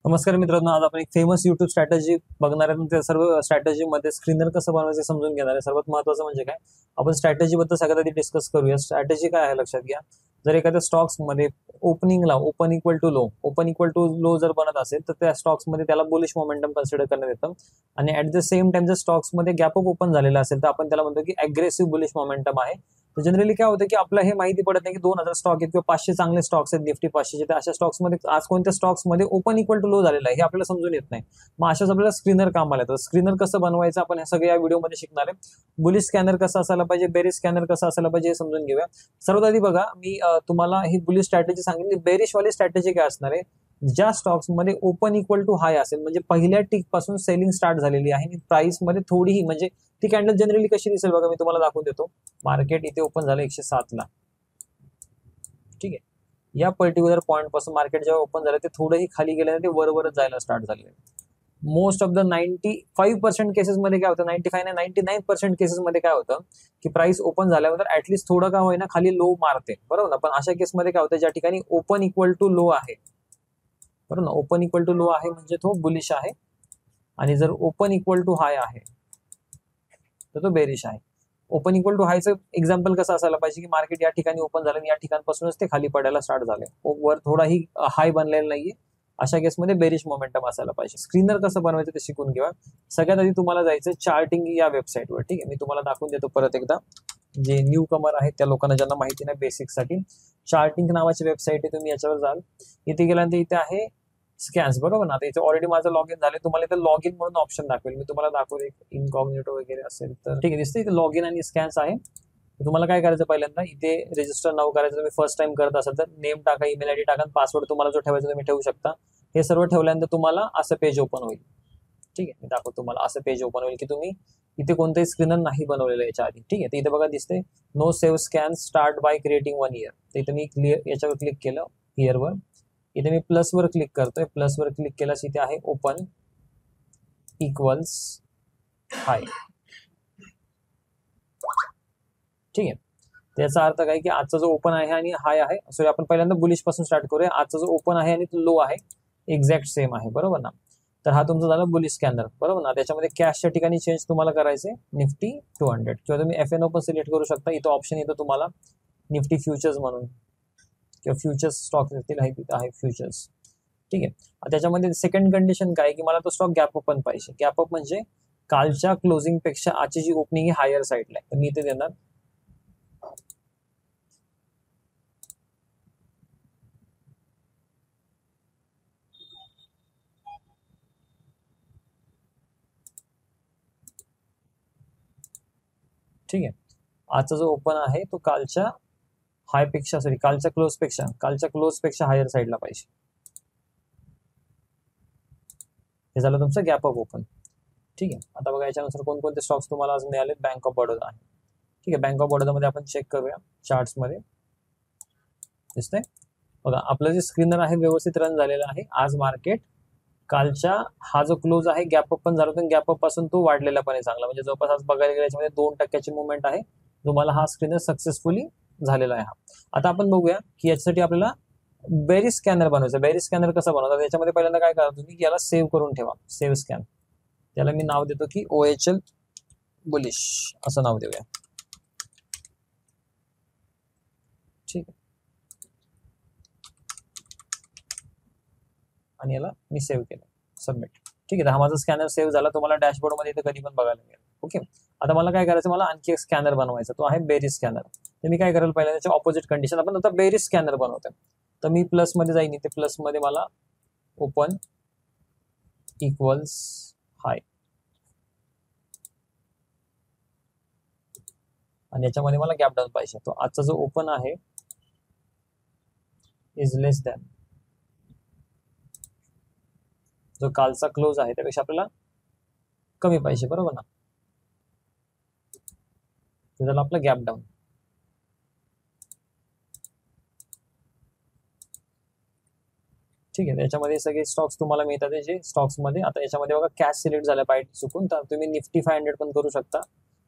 नमस्कार मित्रांनो, आज आपण एक फेमस युट्यूब स्ट्रॅटेजी बघणार आहे. त्या सर्व स्ट्रॅटेजीमध्ये स्क्रीनर कसं बनवायचं समजून घेणार आहे. सर्वात महत्त्वाचं म्हणजे काय, आपण स्ट्रॅटेजीबद्दल सगळ्यात आधी डिस्कस करूया. स्ट्रॅटेजी काय आहे लक्षात घ्या. जर एखाद्या स्टॉक्समध्ये ओपनिंगला ओपन इक्वल टू लो जर बनत असेल तर त्या स्टॉक्समध्ये त्याला बुलिश मोमेंटम कन्सिडर करण्यात येतं. आणि ऍट द सेम टाइम जर स्टॉक्समध्ये गॅप अप ओपन झालेला असेल तर आपण त्याला म्हणतो की अग्रेसिव्ह बुलिश मोमेंटम आहे. तर जनरली काय होतं की आपल्याला हे माहिती पडत नाही की 2000 स्टॉक आहेत किंवा 500 चांगले स्टॉक्स आहेत निफ्टी 500चे, तर अशा स्टॉक्समध्ये आज कोणत्या स्टॉक्समध्ये ओपन इक्वल टू लो झालेला आहे हे आपल्याला समजून येत नाही. मग अशाच आपल्याला स्क्रीनर कामाला येतं. स्क्रीनर कसं बनवायचं आपण हे सगळं या व्हिडिओमध्ये शिकणार आहे. बुलिश स्कॅनर कसा असायला पाहिजे, बेरिश स्कॅनर कसा असायला पाहिजे हे समजून घेऊया. सर्वात आधी बघा, मी तुम्हाला ही बुलिश स्ट्रॅटेजी सांगितली. बेरिश वाली स्ट्रॅटेजी काय असणार आहे, ज्या स्टॉक्समध्ये ओपन इक्वल टू हाय असेल म्हणजे पहिल्या टिक पासून सेलिंग स्टार्ट झालेली आहे आणि प्राइस मध्ये थोडीही म्हणजे ती कॅन्डल जनरली कशी दिसेल बघा, मी तुम्हाला दाखवून देतो. मार्केट इथे ओपन झालं 107 ला, ठीक आहे. या पर्टिक्युलर पॉईंट पासून मार्केट जेव्हा ओपन झालं ते थोडंही खाली गेल्याने ते वरवरच जायला स्टार्ट झाले. मोस्ट ऑफ द 95% केसेसमध्ये काय होतं, 95 नाही 99% केसेसमध्ये काय होतं की प्राइस ओपन झाल्यानंतर ऍटलीस्ट थोडं का होईना खाली लो मारते, बरोबर ना. पण अशा केसमध्ये काय होतं, ज्या ठिकाणी ओपन इक्वल टू लो आहे, बरोबर ना, ओपन इक्वल टू लो आहे म्हणजे तो बुलिश आहे. आणि जर ओपन इक्वल टू हाय आहे तर तो बेरिश आहे. ओपन इक्वल टू हायचं एक्झाम्पल कसं असायला पाहिजे की मार्केट या ठिकाणी ओपन झालं आणि या ठिकाणपासूनच ते खाली पडायला स्टार्ट झाले, वर थोडाही हाय बनलेला नाहीये. अशा केसमध्ये बेरिश मोमेंटम असायला पाहिजे. स्क्रीनर कसं बनवायचं ते शिकून घ्या. सगळ्यात आधी तुम्हाला जायचं चार्टिंग या वेबसाईटवर, ठीक आहे. मी तुम्हाला दाखवून देतो परत एकदा. जे न्यू कमर आहेत त्या लोकांना ज्यांना माहिती नाही बेसिकसाठी, चार्टिंग नावाची वेबसाईट आहे. तुम्ही याच्यावर जाल, इथे गेल्यानंतर इथे आहे स्कॅन्स, बरोबर ना. आता इथे ऑलरेडी माझं लॉग इन झालं. तुम्हाला इथे लॉग इन म्हणून ऑप्शन दाखवेल. मी तुम्हाला दाखवेल, इनकॉग्निटो वगैरे असेल तर ठीक आहे. दिसते इथे लॉग इन आणि स्कॅन्स आहे. तुम्हाला काय करायचं, पहिल्यांदा इथे रजिस्टर नाव करायचं. तुम्ही फर्स्ट टाइम करत असाल तर नेम टाका, ईमेल आयडी टाका, पासवर्ड तुम्हाला जो ठेवायचा तुम्ही ठेवू शकता. हे सर्व ठेवल्यानंतर तुम्हाला असं पेज ओपन होईल, ठीक आहे. मी दाखवतो तुम्हाला. असं पेज ओपन होईल की तुम्ही इथे कोणताही स्क्रीनर नाही बनवलेलं याच्या आधी, ठीक आहे. तर इथे बघा दिसते no save scan start by creating 1 year. तर इथे मी क्लिअर याच्यावर क्लिक केलं, हिअरवर. इथे मी प्लसवर क्लिक करतोय. प्लसवर क्लिक केल्यास इथे आहे ओपन इक्वल्स हाय, ठीक आहे. त्याचा अर्थ काय की आजचा जो ओपन आहे आणि हाय आहे, सॉरी आपण पहिल्यांदा बुलिश पासून स्टार्ट करूया. आजचा जो ओपन आहे आणि तो लो आहे एक्झॅक्ट सेम आहे, बरोबर ना. तर हा तुमचा झाला बुलिश स्कॅनर, बरोबर ना. त्याच्यामध्ये कॅशच्या ठिकाणी चेंज तुम्हाला करायचे निफ्टी 200 किंवा तुम्ही FNO पण सिलेक्ट करू शकता. इथं ऑप्शन येतो तुम्हाला निफ्टी फ्युचर्स म्हणून किंवा फ्युचर्स स्टॉक आहे फ्युचर्स, ठीक आहे. त्याच्यामध्ये सेकंड कंडिशन काय की मला तो स्टॉक गॅप ओपन पाहिजे. गॅप अप म्हणजे कालच्या क्लोजिंग पेक्षा आजची जी ओपनिंग आहे हायर साईडला आहे, तर मी इथे देणार ठीक आहे. आजचा जो ओपन आहे तो कालच्या हाय पेक्षा सॉरी कालच्या क्लोज पेक्षा हायर साईडला पाहिजे. हे झालं तुमचं गॅप अप ओपन, ठीक आहे. आता बघा याच्यानुसार कोणकोणते स्टॉक्स तुम्हाला आज मिळाले. बँक ऑफ बडोदा आहे, ठीक आहे. बँक ऑफ बडोदामध्ये आपण चेक करूया चार्ट्समध्ये. दिसतंय बघा, आपलं जे स्क्रीनर आहे व्यवस्थित रन झालेलं आहे. आज मार्केट कालच्या हा जो क्लोज आहे गॅप अप पण झाला होता, गॅप अप पासून तो वाढलेला पण आहे चांगला. म्हणजे जवळपास आज बघायला गेल्या याच्यामध्ये 2% मुवमेंट आहे. तुम्हाला हा स्क्रीनर सक्सेसफुली झालेला आहे. आता आपण बघूया की याच्यासाठी आपल्याला बेरिश स्कॅनर बनवायचं. बेरिश स्कॅनर कसं बनवतात, त्याच्यामध्ये पहिल्यांदा काय करा तुम्ही, याला सेव्ह करून ठेवा. सेव्ह स्कॅन, त्याला मी नाव देतो की OHL बुलिश असं नाव देऊया, ठीक आहे. आणि याला मी सेव्ह केलं, सबमिट, ठीक आहे. हा माझा स्कॅनर सेव्ह झाला. तुम्हाला डॅशबोर्डमध्ये इथे कधी पण बघायला मिळेल, ओके. आता मला काय करायचं, मला आणखी एक स्कॅनर बनवायचा, तो आहे बेरिश स्कॅनर. तर मी काय करेल, पहिल्या त्याच्या ऑपोजिट कंडिशन आपण आता बेरिश स्कॅनर बनवतोय. तर मी प्लसमध्ये जाईन. इथे प्लसमध्ये मला ओपन इक्वल्स हाय आणि याच्यामध्ये मला गॅप डाऊन पाहिजे. तो आजचा जो ओपन आहे इज लेस दॅन जो कालचा क्लोज आहे त्यापेक्षा आपल्याला कमी पाहिजे, बरोबर ना. झालं आपलं गॅप डाऊन, ठीक आहे. त्याच्यामध्ये सगळे स्टॉक्स तुम्हाला मिळतात जे स्टॉक्समध्ये. आता याच्यामध्ये बघा कॅश सिलेक्ट झाला पाहिजे चुकून, तर तुम्ही निफ्टी 500 पण करू शकता.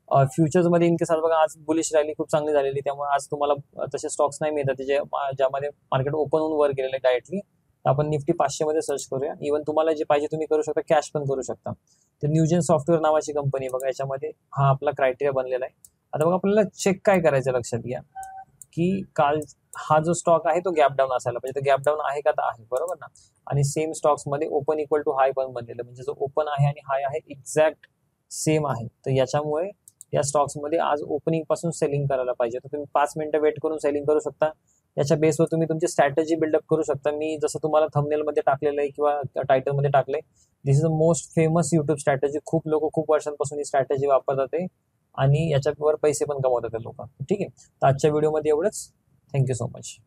फ्युचर्समध्ये इनकेस आज बघा, आज बुलिश रॅली खूप चांगली झालेली, त्यामुळे आज तुम्हाला तसे स्टॉक्स नाही मिळतात ज्यामध्ये मार्केट ओपन होऊन वर गेलेले डायरेक्टली. तर आपण निफ्टी 500 मध्ये सर्च करूया. इव्हन तुम्हाला जे पाहिजे तुम्ही करू शकता, कॅश पण करू शकता. तर न्यूजेन सॉफ्टवेअर नावाची कंपनी बघा, याच्यामध्ये हा आपला क्रायटेरिया बनलेला आहे. आता बघा आपल्याला चेक काय करायचं लक्षात घ्या, की काल हा जो स्टॉक आहे तो गॅप डाऊन असायला पाहिजे. तर गॅप डाऊन आहे का, तर आहे, बरोबर ना. आणि सेम स्टॉक्स मध्ये ओपन इक्वल टू हाय पण बनलेलं, म्हणजे जो ओपन आहे आणि हाय आहे एक्झॅक्ट सेम आहे. तर याच्यामुळे या स्टॉक्स मध्ये आज ओपनिंग पासून सेलिंग करायला पाहिजे. तर तुम्ही 5 मिनिटं वेट करून सेलिंग करू शकता. याच्या बेसवर तुम्ही तुमची स्ट्रॅटेजी बिल्डअप करू शकता. मी जसं तुम्हाला थंबनेल मध्ये टाकलेलं आहे किंवा टायटल मध्ये टाकलंय, this is a most famous YouTube strategy. खूप लोक खूप वर्षांपासून ही स्ट्रॅटेजी वापरतात आहे आणि याच्यावर पैसे पण कमवतात लोक. ठीक आहे, तर आजच्या व्हिडिओमध्ये एवढंच. Thank you so much.